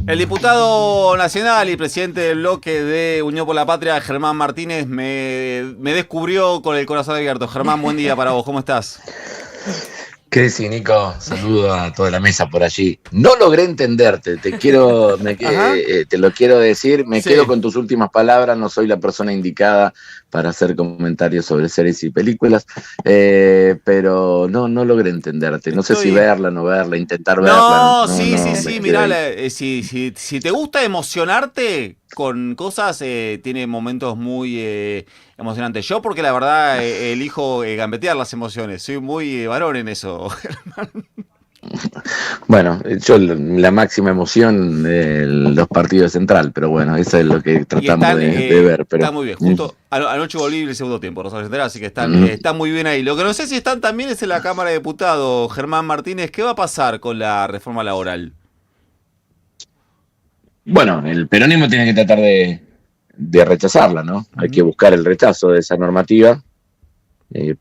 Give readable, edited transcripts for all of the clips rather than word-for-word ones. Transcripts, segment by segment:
El diputado nacional y presidente del bloque de Unión por la Patria, Germán Martínez, me descubrió con el corazón abierto. Germán, buen día para vos, ¿cómo estás? ¿Qué decís, Nico? Saludo a toda la mesa por allí. No logré entenderte, te lo quiero decir, me quedo Sí. con tus últimas palabras, no soy la persona indicada para hacer comentarios sobre series y películas, pero no logré entenderte. No sé si verla, no verla, intentar verla, No, no, me sí, quedo mirá, ahí. si te gusta emocionarte con cosas, tiene momentos muy emocionantes. Yo porque la verdad elijo gambetear las emociones, soy muy varón en eso. Bueno, yo la máxima emoción de los partidos de Central, pero bueno, eso es lo que Y tratamos de ver, pero... están muy bien. Justo anoche volví el segundo tiempo, Rosario Central, así que mm. están muy bien ahí. Lo que no sé si están también es en la Cámara de Diputados, Germán Martínez. ¿Qué va a pasar con la reforma laboral? Bueno, el peronismo tiene que tratar de rechazarla, ¿no? Hay que buscar el rechazo de esa normativa,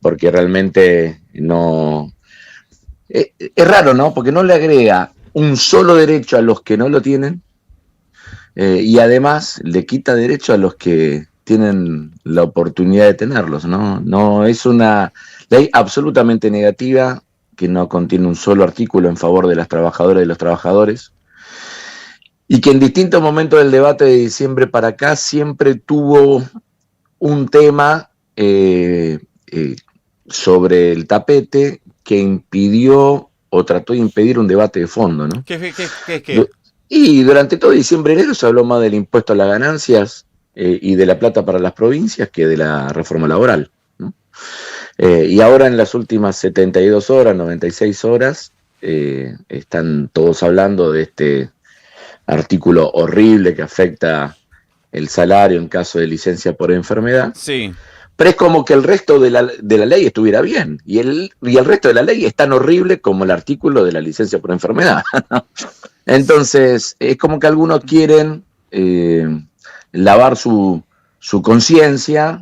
porque realmente no... es raro, ¿no? Porque no le agrega un solo derecho a los que no lo tienen, y además le quita derecho a los que tienen la oportunidad de tenerlos, ¿no? No es una ley absolutamente negativa, que no contiene un solo artículo en favor de las trabajadoras y los trabajadores, y que en distintos momentos del debate de diciembre para acá siempre tuvo un tema sobre el tapete que impidió o trató de impedir un debate de fondo, ¿no? ¿Qué es qué? Y durante todo diciembre y enero se habló más del impuesto a las ganancias y de la plata para las provincias que de la reforma laboral, ¿no? Y ahora en las últimas 72 horas, 96 horas, están todos hablando de este artículo horrible que afecta el salario en caso de licencia por enfermedad, Sí. pero es como que el resto de la ley estuviera bien, y el resto de la ley es tan horrible como el artículo de la licencia por enfermedad. Entonces, es como que algunos quieren lavar su conciencia,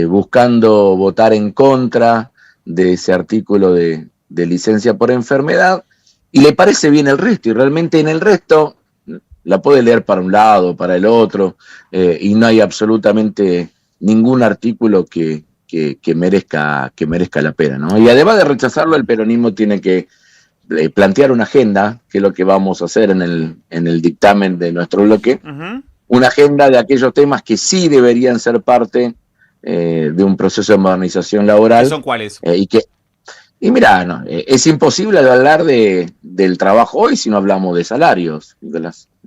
buscando votar en contra de ese artículo de licencia por enfermedad, y le parece bien el resto, y realmente en el resto la puede leer para un lado, para el otro, y no hay absolutamente ningún artículo que merezca la pena, ¿no? Y además de rechazarlo, el peronismo tiene que plantear una agenda, que es lo que vamos a hacer en el dictamen de nuestro bloque, una agenda de aquellos temas que sí deberían ser parte de un proceso de modernización ¿Qué laboral, son cuáles? y mira, no, es imposible hablar del trabajo hoy si no hablamos de salarios,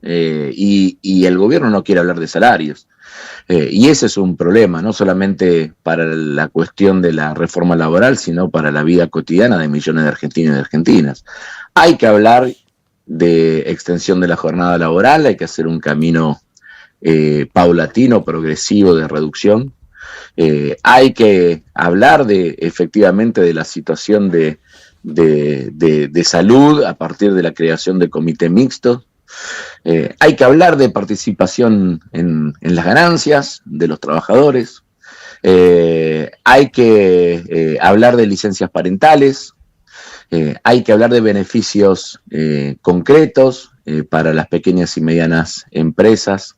y el gobierno no quiere hablar de salarios. Y ese es un problema, no solamente para la cuestión de la reforma laboral, sino para la vida cotidiana de millones de argentinos y de argentinas. Hay que hablar de extensión de la jornada laboral, hay que hacer un camino paulatino, progresivo de reducción. Hay que hablar efectivamente de la situación de salud a partir de la creación de comité mixto. Hay que hablar de participación en las ganancias de los trabajadores. Hay que hablar de licencias parentales. Hay que hablar de beneficios concretos para las pequeñas y medianas empresas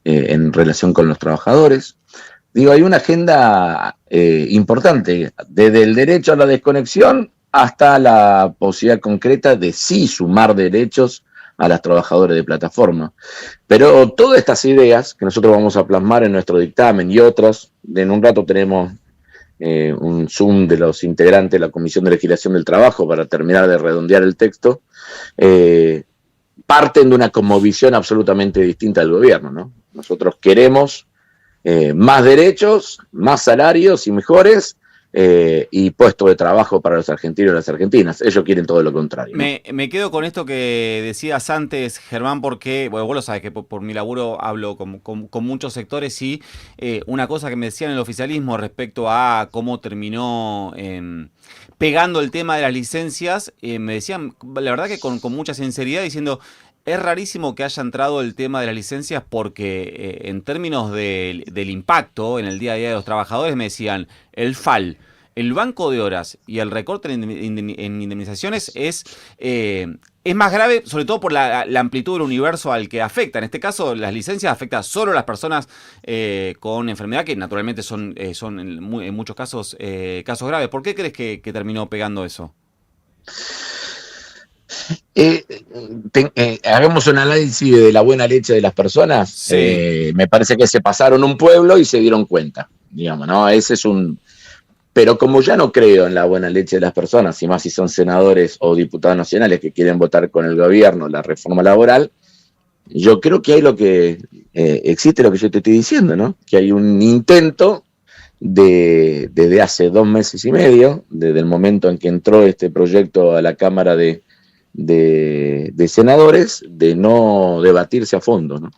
en relación con los trabajadores. Digo, hay una agenda importante, desde el derecho a la desconexión hasta la posibilidad concreta de sí sumar derechos a las trabajadoras de plataforma. Pero todas estas ideas que nosotros vamos a plasmar en nuestro dictamen y otras, en un rato tenemos un Zoom de los integrantes de la Comisión de Legislación del Trabajo para terminar de redondear el texto, parten de una cosmovisión absolutamente distinta del gobierno, ¿no? Nosotros queremos más derechos, más salarios y mejores, y puestos de trabajo para los argentinos y las argentinas. Ellos quieren todo lo contrario, ¿no? Me quedo con esto que decías antes, Germán, porque, bueno, vos lo sabes que por mi laburo hablo con muchos sectores y una cosa que me decían en el oficialismo respecto a cómo terminó pegando el tema de las licencias, me decían, la verdad que con mucha sinceridad, diciendo, es rarísimo que haya entrado el tema de las licencias porque en términos del impacto en el día a día de los trabajadores me decían, el FAL, el banco de horas y el recorte en indemnizaciones es más grave, sobre todo por la amplitud del universo al que afecta. En este caso, las licencias afectan solo a las personas con enfermedad, que naturalmente son en muchos casos graves. ¿Por qué crees que terminó pegando eso? Hagamos un análisis de la buena leche de las personas. Sí. Me parece que se pasaron un pueblo y se dieron cuenta, digamos, ¿no? Ese es un... Pero como ya no creo en la buena leche de las personas, y más si son senadores o diputados nacionales que quieren votar con el gobierno la reforma laboral, yo creo que hay lo que existe lo que yo te estoy diciendo, ¿no? Que hay un intento desde hace 2 meses y medio, desde el momento en que entró este proyecto a la Cámara de Senadores, de no debatirse a fondo, ¿no?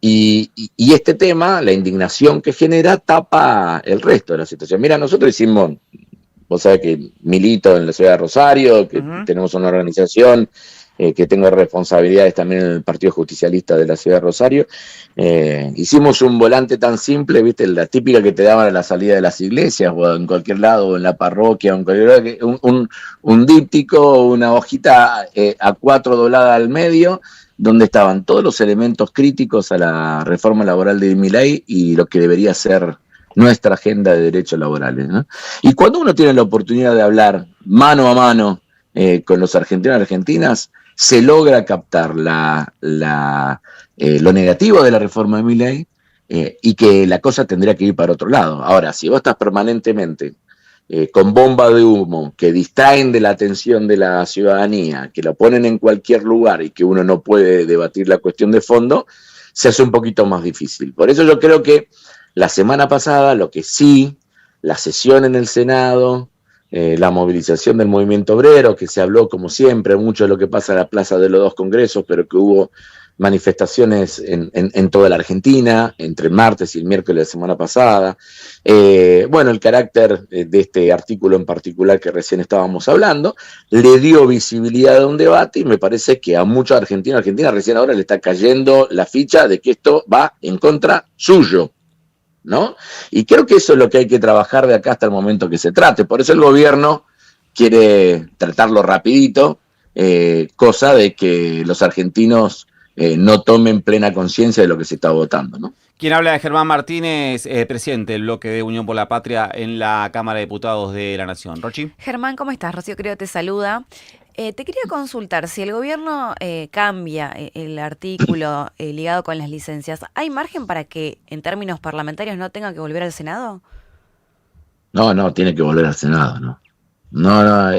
Y este tema, la indignación que genera, tapa el resto de la situación. Mira, nosotros hicimos, vos sabés que milito en la ciudad de Rosario, que tenemos una organización, que tengo responsabilidades también en el Partido Justicialista de la ciudad de Rosario. Hicimos un volante tan simple, viste, la típica que te daban a la salida de las iglesias, o en cualquier lado, o en la parroquia, o en cualquier lado, un díptico, una hojita A4 doblada al medio, donde estaban todos los elementos críticos a la reforma laboral de Milei y lo que debería ser nuestra agenda de derechos laborales, ¿no? Y cuando uno tiene la oportunidad de hablar mano a mano con los argentinos y argentinas, se logra captar lo negativo de la reforma de Milei y que la cosa tendría que ir para otro lado. Ahora, si vos estás permanentemente con bomba de humo que distraen de la atención de la ciudadanía, que lo ponen en cualquier lugar y que uno no puede debatir la cuestión de fondo, se hace un poquito más difícil. Por eso yo creo que la semana pasada, lo que sí, la sesión en el Senado, la movilización del movimiento obrero, que se habló como siempre mucho de lo que pasa en la plaza de los 2 congresos, pero que hubo manifestaciones en toda la Argentina, entre el martes y el miércoles de la semana pasada. Bueno, el carácter de este artículo en particular que recién estábamos hablando, le dio visibilidad a un debate y me parece que a muchos argentinos y argentinas recién ahora le está cayendo la ficha de que esto va en contra suyo, ¿no? Y creo que eso es lo que hay que trabajar de acá hasta el momento que se trate. Por eso el gobierno quiere tratarlo rapidito, cosa de que los argentinos no tomen plena conciencia de lo que se está votando, ¿no? Quien habla de Germán Martínez, presidente del bloque de Unión por la Patria en la Cámara de Diputados de la Nación. Rochi. Germán, ¿cómo estás? Rocío Creo te saluda. Te quería consultar, si el gobierno cambia el artículo ligado con las licencias, ¿hay margen para que en términos parlamentarios no tenga que volver al Senado? No, tiene que volver al Senado, ¿no?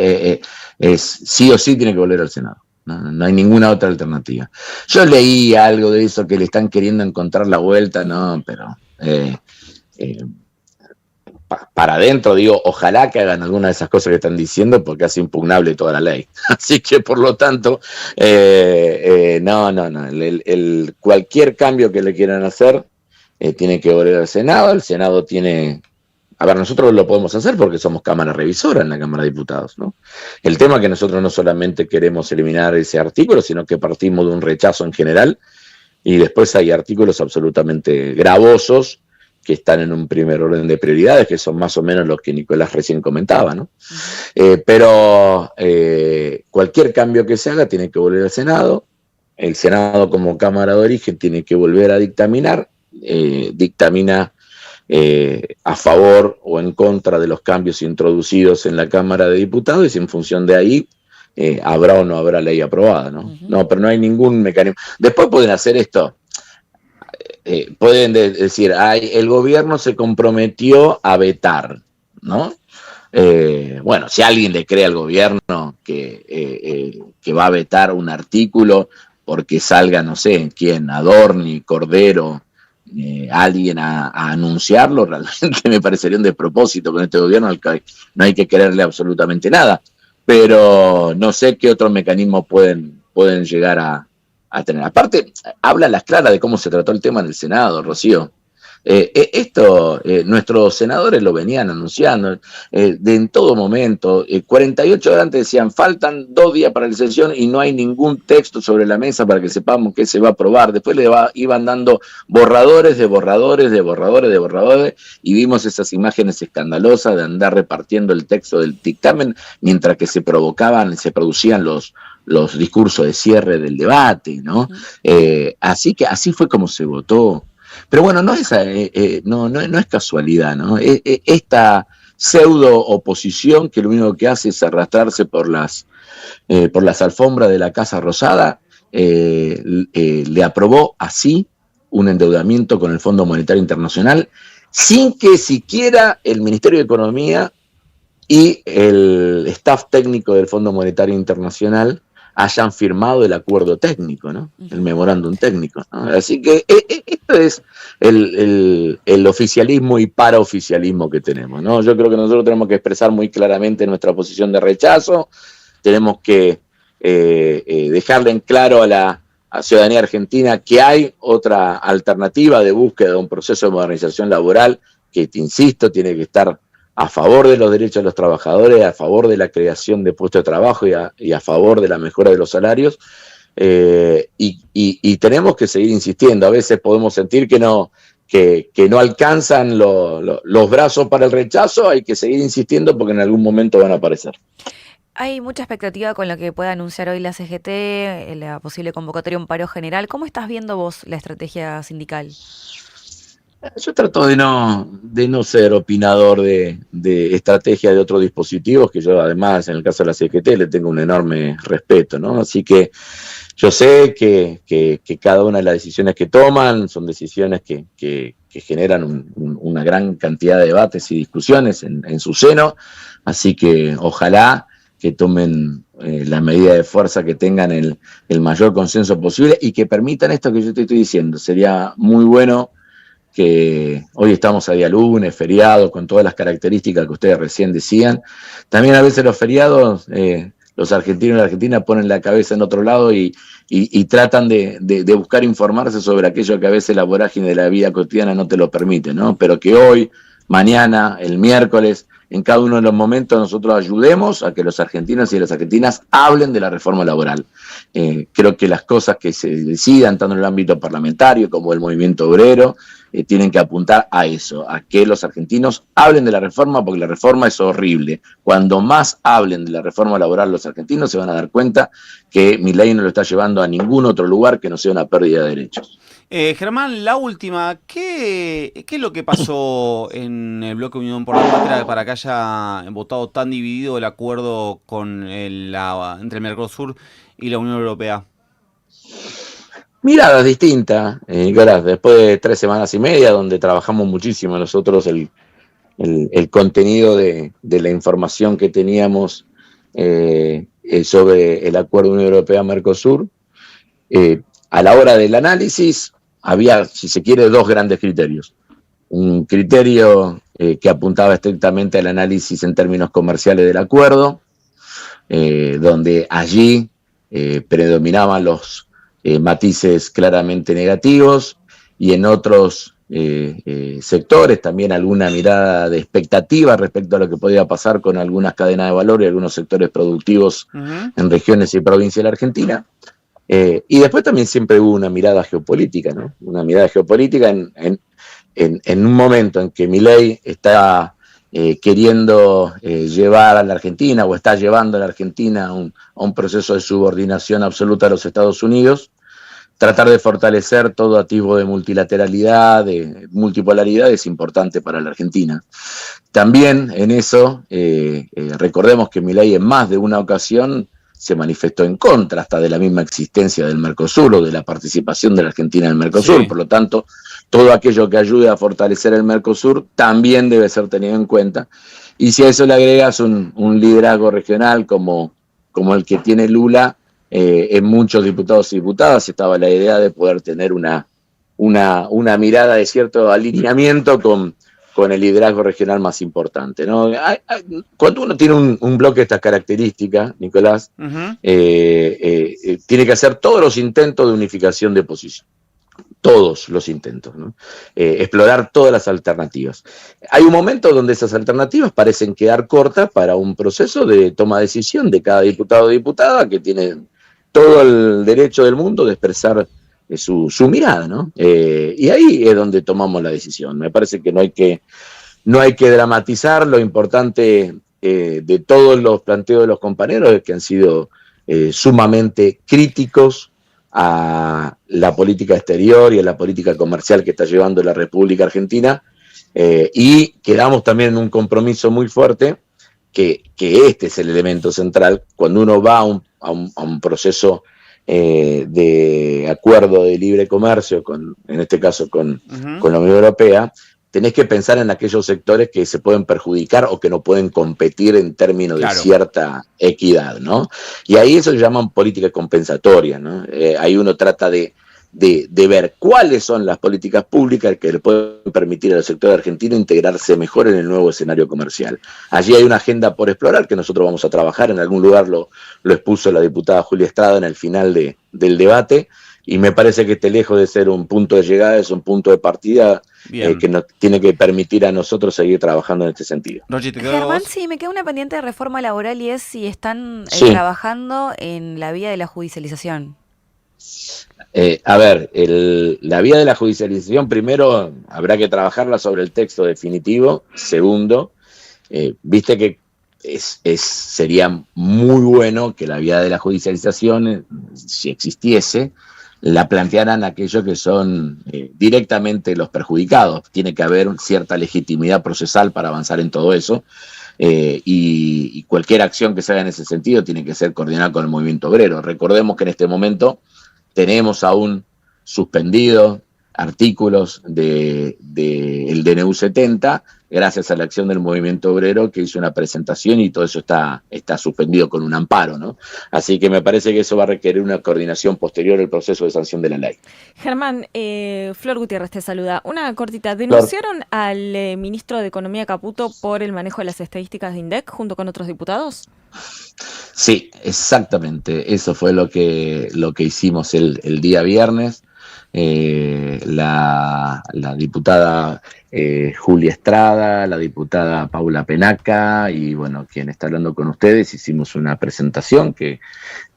Sí o sí tiene que volver al Senado. No hay ninguna otra alternativa. Yo leí algo de eso, que le están queriendo encontrar la vuelta, no, pero para adentro digo, ojalá que hagan alguna de esas cosas que están diciendo, porque hace impugnable toda la ley. Así que por lo tanto, cualquier cambio que le quieran hacer tiene que volver al Senado. El Senado tiene... A ver, nosotros lo podemos hacer porque somos Cámara Revisora en la Cámara de Diputados, ¿no? El tema es que nosotros no solamente queremos eliminar ese artículo, sino que partimos de un rechazo en general, y después hay artículos absolutamente gravosos que están en un primer orden de prioridades, que son más o menos los que Nicolás recién comentaba, ¿no? Pero cualquier cambio que se haga tiene que volver al Senado. El Senado, como Cámara de Origen, tiene que volver a dictaminar, dictamina a favor o en contra de los cambios introducidos en la Cámara de Diputados, y en función de ahí habrá o no habrá ley aprobada, ¿no? No, pero no hay ningún mecanismo. Después pueden hacer esto, pueden decir, el gobierno se comprometió a vetar, ¿no? Bueno, si alguien le cree al gobierno que va a vetar un artículo porque salga, no sé, quién, Adorni, Cordero, alguien a anunciarlo, realmente me parecería un despropósito con este gobierno al que no hay que quererle absolutamente nada, pero no sé qué otros mecanismos pueden llegar a tener. Aparte, habla a las claras de cómo se trató el tema en el Senado, Rocío. Nuestros senadores lo venían anunciando en todo momento. 48 horas antes decían, faltan 2 días para la sesión y no hay ningún texto sobre la mesa para que sepamos qué se va a aprobar. Después iban dando borradores de borradores, de borradores, de borradores, y vimos esas imágenes escandalosas de andar repartiendo el texto del dictamen mientras que se producían los discursos de cierre del debate, ¿no? Así fue como se votó. Pero bueno, no es casualidad, ¿no? Esta pseudo oposición que lo único que hace es arrastrarse por las alfombras de la Casa Rosada, le aprobó así un endeudamiento con el Fondo Monetario Internacional sin que siquiera el Ministerio de Economía y el staff técnico del Fondo Monetario Internacional hayan firmado el acuerdo técnico, ¿no? El memorándum técnico, ¿no? Así que esto es el oficialismo y paraoficialismo que tenemos, ¿no? Yo creo que nosotros tenemos que expresar muy claramente nuestra posición de rechazo, tenemos que dejarle en claro a la ciudadanía argentina que hay otra alternativa de búsqueda de un proceso de modernización laboral que, te insisto, tiene que estar a favor de los derechos de los trabajadores, a favor de la creación de puestos de trabajo y a favor de la mejora de los salarios, y tenemos que seguir insistiendo. A veces podemos sentir que no alcanzan los brazos para el rechazo, hay que seguir insistiendo porque en algún momento van a aparecer. Hay mucha expectativa con lo que pueda anunciar hoy la CGT, la posible convocatoria a un paro general. ¿Cómo estás viendo vos la estrategia sindical? Yo trato de no ser opinador de estrategia de otros dispositivos, que yo además en el caso de la CGT le tengo un enorme respeto, ¿no? Así que yo sé que cada una de las decisiones que toman son decisiones que generan una gran cantidad de debates y discusiones en su seno, así que ojalá que tomen la medida de fuerza, que tengan el mayor consenso posible y que permitan esto que yo te estoy diciendo. Sería muy bueno que hoy estamos a día lunes, feriado, con todas las características que ustedes recién decían. También a veces los feriados, los argentinos y la Argentina ponen la cabeza en otro lado y tratan de buscar informarse sobre aquello que a veces la vorágine de la vida cotidiana no te lo permite, ¿no? Pero que hoy, mañana, el miércoles, en cada uno de los momentos nosotros ayudemos a que los argentinos y las argentinas hablen de la reforma laboral. Creo que las cosas que se decidan, tanto en el ámbito parlamentario como el movimiento obrero, tienen que apuntar a eso, a que los argentinos hablen de la reforma, porque la reforma es horrible. Cuando más hablen de la reforma laboral los argentinos, se van a dar cuenta que Milei no lo está llevando a ningún otro lugar que no sea una pérdida de derechos. Germán, la última, ¿qué es lo que pasó en el bloque Unión por la Patria para que haya votado tan dividido el acuerdo entre el Mercosur y la Unión Europea? Miradas distintas, Nicolás, después de 3 semanas y media donde trabajamos muchísimo nosotros el contenido de la información que teníamos sobre el acuerdo Unión Europea-Mercosur, a la hora del análisis había, si se quiere, 2 grandes criterios. Un criterio que apuntaba estrictamente al análisis en términos comerciales del acuerdo, donde allí predominaban los matices claramente negativos, y en otros sectores también alguna mirada de expectativa respecto a lo que podía pasar con algunas cadenas de valor y algunos sectores productivos en regiones y provincias de la Argentina. Y después también siempre hubo una mirada geopolítica, ¿no? Una mirada geopolítica en un momento en que Milei está queriendo llevar a la Argentina, o está llevando a la Argentina a un proceso de subordinación absoluta a los Estados Unidos, tratar de fortalecer todo atisbo de multilateralidad, de multipolaridad, es importante para la Argentina. También en eso, recordemos que Milei en más de una ocasión se manifestó en contra hasta de la misma existencia del Mercosur o de la participación de la Argentina en el Mercosur. Sí. Por lo tanto, todo aquello que ayude a fortalecer el Mercosur también debe ser tenido en cuenta. Y si a eso le agregas un liderazgo regional como el que tiene Lula, en muchos diputados y diputadas estaba la idea de poder tener una mirada de cierto alineamiento con el liderazgo regional más importante, ¿no? Cuando uno tiene un bloque de estas características, Nicolás, tiene que hacer todos los intentos de unificación de posición. todos los intentos, ¿no? Explorar todas las alternativas. Hay un momento donde esas alternativas parecen quedar cortas para un proceso de toma de decisión de cada diputado o diputada que tiene todo el derecho del mundo de expresar su mirada, ¿no? Y ahí es donde tomamos la decisión. Me parece que no hay que dramatizar. Lo importante de todos los planteos de los compañeros es que han sido sumamente críticos a la política exterior y a la política comercial que está llevando la República Argentina, y quedamos también en un compromiso muy fuerte que este es el elemento central cuando uno va a un proceso de acuerdo de libre comercio, en este caso con la Unión Europea. Tenés que pensar en aquellos sectores que se pueden perjudicar o que no pueden competir en términos de cierta equidad, ¿no? Y ahí eso se llaman políticas compensatorias, ¿no? Ahí uno trata de ver cuáles son las políticas públicas que le pueden permitir al sector argentino integrarse mejor en el nuevo escenario comercial. Allí hay una agenda por explorar que nosotros vamos a trabajar. En algún lugar lo expuso la diputada Julia Estrada en el final del debate, y me parece que lejos de ser un punto de llegada, es un punto de partida que nos tiene que permitir a nosotros seguir trabajando en este sentido. Germán, sí, me queda una pendiente de reforma laboral, y es si están trabajando en la vía de la judicialización. A ver, la vía de la judicialización, primero, habrá que trabajarla sobre el texto definitivo. Segundo, viste que sería muy bueno que la vía de la judicialización, si existiese, la plantearan aquellos que son directamente los perjudicados. Tiene que haber cierta legitimidad procesal para avanzar en todo eso, y cualquier acción que se haga en ese sentido tiene que ser coordinada con el movimiento obrero. Recordemos que en este momento tenemos aún suspendidos artículos del DNU 70, gracias a la acción del movimiento obrero que hizo una presentación, y todo eso está suspendido con un amparo, ¿no? Así que me parece que eso va a requerir una coordinación posterior al proceso de sanción de la ley. Germán, Flor Gutiérrez te saluda. Una cortita. ¿Denunciaron al ministro de Economía Caputo por el manejo de las estadísticas de INDEC junto con otros diputados? Sí, exactamente. Eso fue lo que hicimos el día viernes. La diputada Julia Estrada, la diputada Paula Penaca y, bueno, quien está hablando con ustedes, hicimos una presentación que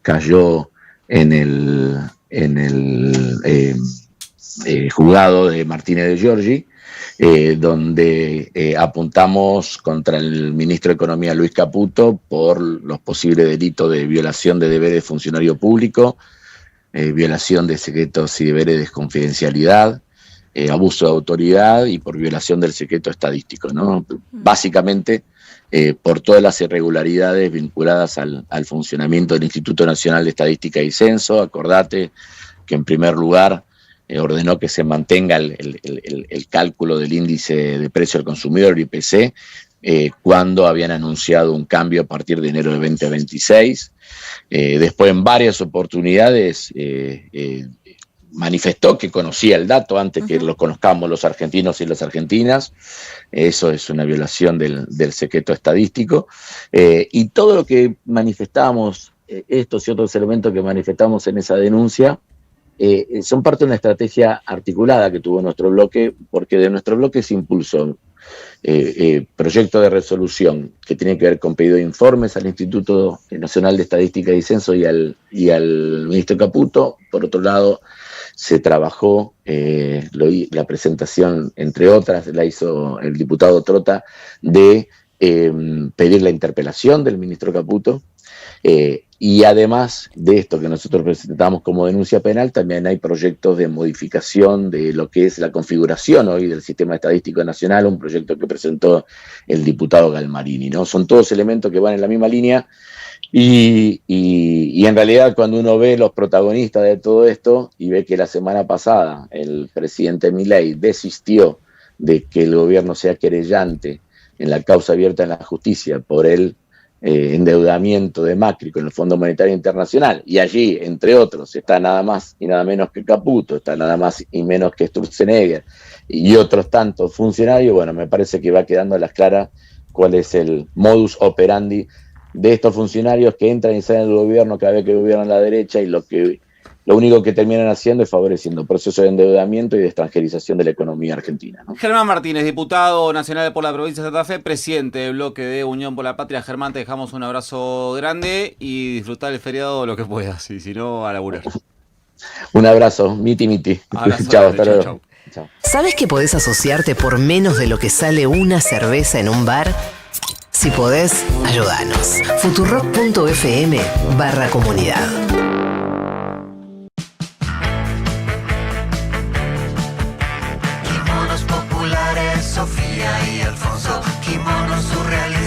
cayó en el juzgado de Martínez de Giorgi, donde apuntamos contra el ministro de Economía Luis Caputo por los posibles delitos de violación de deberes de funcionario público, violación de secretos y deberes de confidencialidad, abuso de autoridad y por violación del secreto estadístico, ¿no? Básicamente por todas las irregularidades vinculadas al funcionamiento del Instituto Nacional de Estadística y Censo. Acordate que en primer lugar ordenó que se mantenga el cálculo del índice de precio al consumidor, el IPC, cuando habían anunciado un cambio a partir de enero de 2026. Después, en varias oportunidades, manifestó que conocía el dato antes que lo conozcamos los argentinos y las argentinas. Eso es una violación del secreto estadístico. Y todo lo que manifestamos, estos y otros elementos que manifestamos en esa denuncia, son parte de una estrategia articulada que tuvo nuestro bloque, porque de nuestro bloque se impulsó proyecto de resolución que tiene que ver con pedido de informes al Instituto Nacional de Estadística y Censo y al ministro Caputo. Por otro lado, se trabajó la presentación, entre otras, la hizo el diputado Trota, de pedir la interpelación del ministro Caputo. Y además de esto que nosotros presentamos como denuncia penal, también hay proyectos de modificación de lo que es la configuración hoy del Sistema Estadístico Nacional, un proyecto que presentó el diputado Galmarini, ¿no? Son todos elementos que van en la misma línea, y en realidad cuando uno ve los protagonistas de todo esto y ve que la semana pasada el presidente Milei desistió de que el gobierno sea querellante en la causa abierta en la justicia por el endeudamiento de Macri con el Fondo Monetario Internacional, y allí, entre otros, está nada más y nada menos que Caputo, está nada más y menos que Sturzenegger y otros tantos funcionarios. Bueno, me parece que va quedando a las claras cuál es el modus operandi de estos funcionarios que entran y salen del gobierno cada vez que gobierna la derecha, y lo que lo único que terminan haciendo es favoreciendo procesos de endeudamiento y de extranjerización de la economía argentina, ¿no? Germán Martínez, diputado nacional por la provincia de Santa Fe, presidente del bloque de Unión por la Patria. Germán, te dejamos un abrazo grande y disfrutar el feriado lo que puedas, y si no, a laburar. Un abrazo, miti. Abrazo Chao, grande, hasta luego. chau. Chao. ¿Sabes que podés asociarte por menos de lo que sale una cerveza en un bar? Si podés, ayúdanos. Futurock.fm/comunidad. Kimonos populares, Sofía y Alfonso. Kimonos surrealistas.